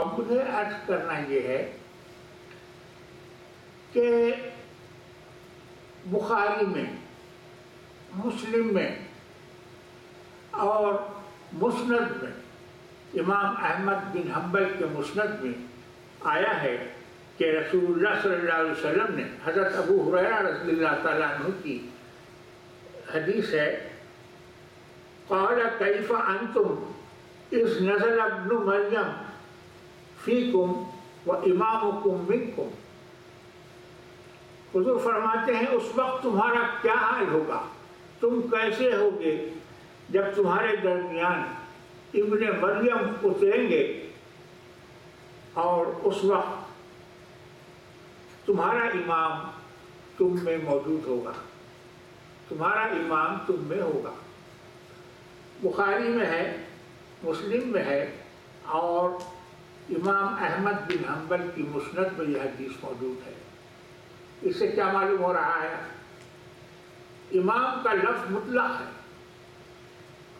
اب مجھے عرض کرنا یہ ہے کہ بخاری میں، مسلم میں اور مسند میں، امام احمد بن حنبل کے مسند میں آیا ہے کہ رسول اللہ صلی اللہ علیہ وسلم نے، حضرت ابو ہریرہ رضی اللہ تعالیٰ عنہ کی حدیث ہے، قال کیف انتم اذ نزل ابن مریم فیکم و امامکم منکم، حضور فرماتے ہیں اس وقت تمہارا کیا حال ہوگا، تم کیسے ہوگے جب تمہارے درمیان ابن مریم اتریں گے اور اس وقت تمہارا امام تم میں موجود ہوگا، تمہارا امام تم میں ہوگا۔ بخاری میں ہے، مسلم میں ہے، اور امام احمد بن حنبل کی مسند میں یہ حدیث موجود ہے۔ اس سے کیا معلوم ہو رہا ہے؟ امام کا لفظ مطلق ہے،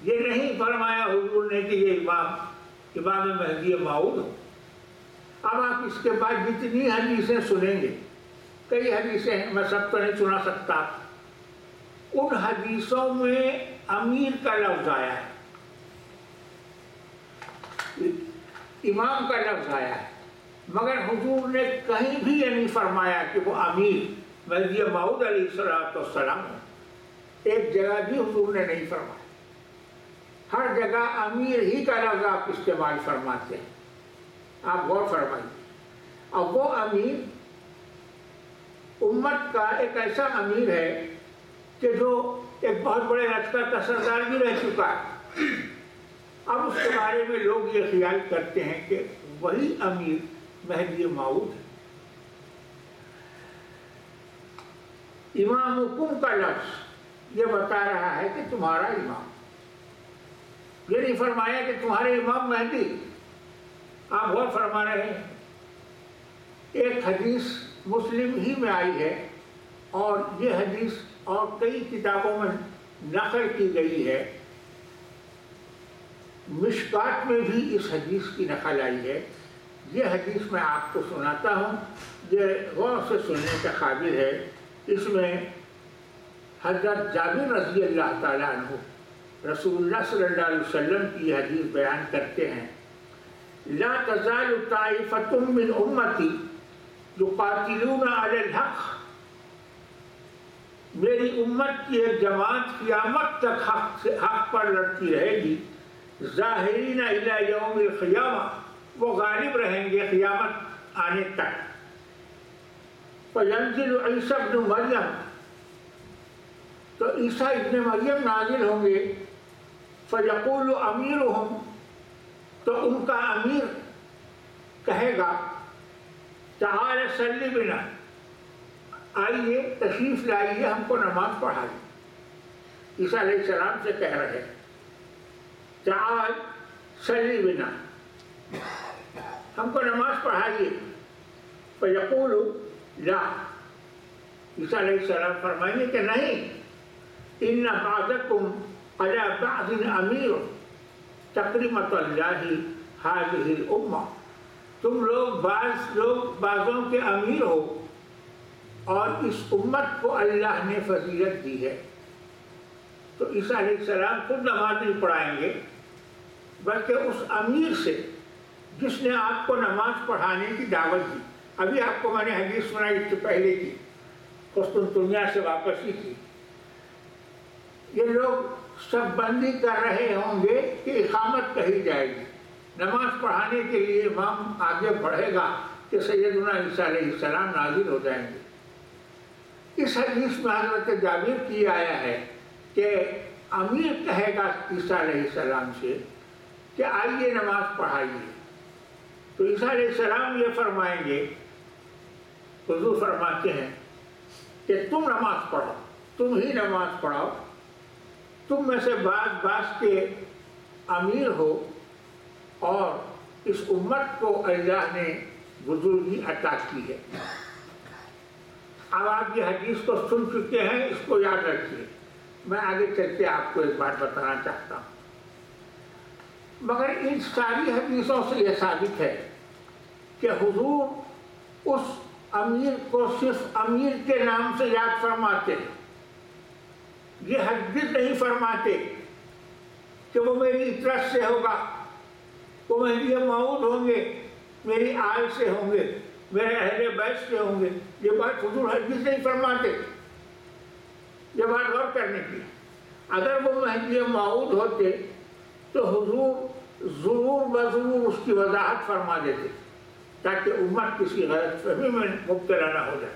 یہ نہیں فرمایا حضور نے کہ یہ امام مہدی موعود ہو۔ اب آپ اس کے بعد جتنی حدیثیں سنیں گے، کئی حدیثیں ہیں، میں سب تو نہیں سنا سکتا، ان حدیثوں میں امیر کا لفظ آیا ہے، امام کا لفظ آیا ہے، مگر حضور نے کہیں بھی یہ نہیں فرمایا کہ وہ امیر مہدی موعود علیہ السلام ہو۔ ایک جگہ بھی حضور نے نہیں فرمایا، ہر جگہ امیر ہی کا لفظ آپ استعمال فرماتے ہیں۔ آپ غور فرمائیے، اب وہ امیر امت کا ایک ایسا امیر ہے کہ جو ایک بہت بڑے لشکر کا سردار بھی رہ چکا ہے، اب اس کے بارے میں لوگ یہ خیال کرتے ہیں کہ وہی امیر مہدی موعود ہے۔ امامکم کا لفظ یہ بتا رہا ہے کہ تمہارا امام، یہ نہیں فرمایا کہ تمہارے امام مہدی۔ آپ غور فرما رہے ہیں، ایک حدیث مسلم ہی میں آئی ہے، اور یہ حدیث اور کئی کتابوں میں نقل کی گئی ہے، مشکات میں بھی اس حدیث کی نقل آئی ہے۔ یہ حدیث میں آپ کو سناتا ہوں، یہ غور سے سننے کے قابل ہے۔ اس میں حضرت جابر رضی اللہ تعالیٰ عنہ رسول اللہ صلی اللہ علیہ وسلم کی حدیث بیان کرتے ہیں، لا تزال طائفة من امتی یقاتلون علی الحق، میری امت کی ایک جماعت قیامت تک حق پر لڑتی رہے گی، ظاہرین الی یوم القیامہ، وہ غالب رہیں گے قیامت آنے تک۔ فینزل عیسی ابن مریم، تو عیسیٰ ابن مریم نازل ہوں گے، فیقول امیرہم، تو ان کا امیر کہے گا، تعال صلی بنا، آئیے تشریف لائیے ہم کو نماز پڑھائیے۔ عیسیٰ علیہ السلام سے کہہ رہے ہیں تعال صلی بنا، ہم کو نماز پڑھائیے۔ فیقول لا، عیسیٰ علیہ السلام فرمائیں گے کہ نہیں، ان بعضکم علی بعض امیر تکرمۃ اللہ ہذہ الامہ، تم لوگ بعضوں کے امیر ہو اور اس امت کو اللہ نے فضیلت دی ہے۔ تو عیسیٰ علیہ السلام خود نماز نہیں پڑھائیں گے، بلکہ اس امیر سے جس نے آپ کو نماز پڑھانے کی دعوت دی۔ ابھی آپ کو میں نے حدیث سنائی اس سے پہلے کی، قسطنطنیہ سے واپسی کی، یہ لوگ سب بندی کر رہے ہوں گے کہ اقامت کہی جائے گی، نماز پڑھانے کے لیے امام آگے بڑھے گا کہ سیدنا عیسیٰ علیہ السلام نازل ہو جائیں گے۔ اس حدیث میں حضرت جابر کی آیا ہے کہ امیر کہے گا عیسیٰ علیہ السلام سے کہ آئیے نماز پڑھائیے، تو عیسیٰ علیہ السلام یہ فرمائیں گے، حضور فرماتے ہیں کہ تم نماز پڑھو، تم ہی نماز پڑھاؤ، تم میں سے بعض کے امیر ہو اور اس امت کو اللہ نے بزرگی عطا کی ہے۔ اب آپ یہ حدیث کو سن چکے ہیں، اس کو یاد رکھیے۔ میں آگے چل کے آپ کو ایک بات بتانا چاہتا ہوں، مگر ان ساری حدیثوں سے یہ ثابت ہے کہ حضور اس امیر کو صرف امیر کے نام سے یاد فرماتے، یہ ہرگز نہیں فرماتے کہ وہ میری اطرت سے ہوگا، وہ مہدی موعود ہوں گے، میری آل سے ہوں گے، میرے اہل بیت سے ہوں گے. یہ بات حضور ہرگز نہیں فرماتے. یہ بات غور کرنے کی. اگر وہ مہدی موعود ہوتے تو حضور ضرور بضرور اس کی وضاحت فرما دیتے تاکہ امت کسی غلط فہمی میں مبتلا نہ ہو جائے.